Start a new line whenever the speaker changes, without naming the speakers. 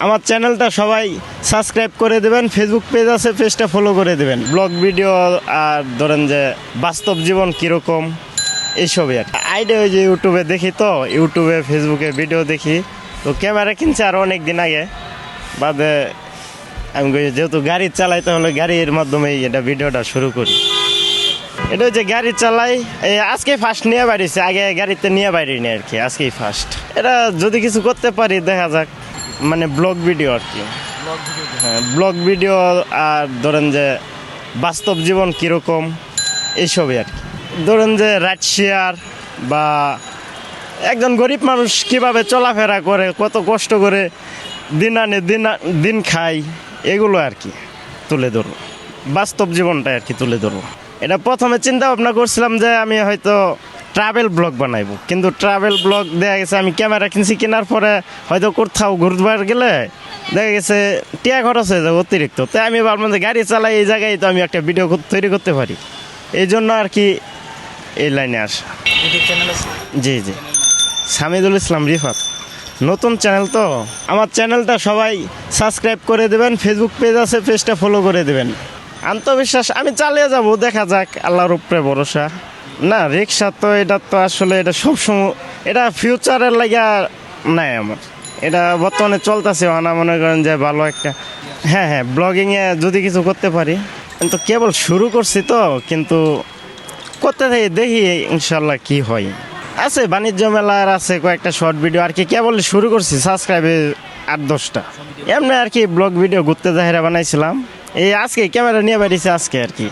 আমার চ্যানেলটা সবাই সাবস্ক্রাইব করে দেবেন, ফেসবুক পেজ আছে, পেজটা ফলো করে দেবেন। ব্লগ ভিডিও আর ধরেন যে বাস্তব জীবন কীরকম এইসবই আর আইডিয়া ওই যে ইউটিউবে দেখি, তো ইউটিউবে ফেসবুকে ভিডিও দেখি। তো ক্যামেরা কিনছে আর অনেক দিন আগে, বাদে আমি যেহেতু গাড়ি চালাই তাহলে গাড়ির মাধ্যমে এটা ভিডিওটা শুরু করি। এটা হচ্ছে গাড়ি চালাই, এই আজকেই ফার্স্ট নিয়ে বাড়িছে, আগে গাড়িতে নিয়ে বাড়িনি আর কি, আজকেই ফার্স্ট। এটা যদি কিছু করতে পারি দেখা যাক, মানে ব্লগ ভিডিও আর কি। হ্যাঁ, ব্লগ ভিডিও আর ধরেন যে বাস্তব জীবন কীরকম এইসবই আর কি। ধরেন যে রাইড শেয়ার বা একজন গরিব মানুষ কিভাবে চলাফেরা করে, কত কষ্ট করে দিন আনে দিন খায়, এগুলো আর কি তুলে ধরবো, বাস্তব জীবনটা আর কি তুলে ধরবো। এটা প্রথমে চিন্তা ভাবনা করছিলাম যে আমি হয়তো ট্রাভেল ব্লগ বানাইবো, কিন্তু ট্রাভেল ব্লগ দেখা গেছে আমি ক্যামেরা কিনছি, কেনার পরে হয়তো কোথাও ঘুরবার গেলে দেখা গেছে টিয়া খরচ হয়ে যাবে অতিরিক্ত। তাই আমি ভাবলাম যে গাড়ি চালাই এই জায়গায় তো আমি একটা ভিডিও তৈরি করতে পারি, এই জন্য আর কি এই লাইনে আসা। জি জি, সামিদুল ইসলাম রিফাত, নতুন চ্যানেল তো। আমার চ্যানেলটা সবাই সাবস্ক্রাইব করে দেবেন, ফেসবুক পেজ আছে, পেজটা ফলো করে দেবেন। আত্মবিশ্বাস, আমি চালিয়ে যাব, দেখা যাক, আল্লাহর উপরে ভরসা। না রিক্সা তো এটা তো আসলে এটা সবসময়, এটা ফিউচারের লাগা নাই আমার, এটা বর্তমানে চলতেছে। না মনে করেন যে ভালো একটা, হ্যাঁ হ্যাঁ, ব্লগিংয়ে যদি কিছু করতে পারি। কিন্তু কেবল শুরু করছি তো, কিন্তু করতে থাকি, দেখি ইনশাল্লাহ কি হয়। আছে বাণিজ্য মেলার আছে কয়েকটা শর্ট ভিডিও আর কি, কেবল শুরু করছি, সাবস্ক্রাইবে 8-10টা। এমনি আর কি ব্লগ ভিডিও ঘুরতে যাহেরা বানাইছিলাম, এই আজকে ক্যামেরা নিয়ে বেরিয়েছে আজকে আর কি।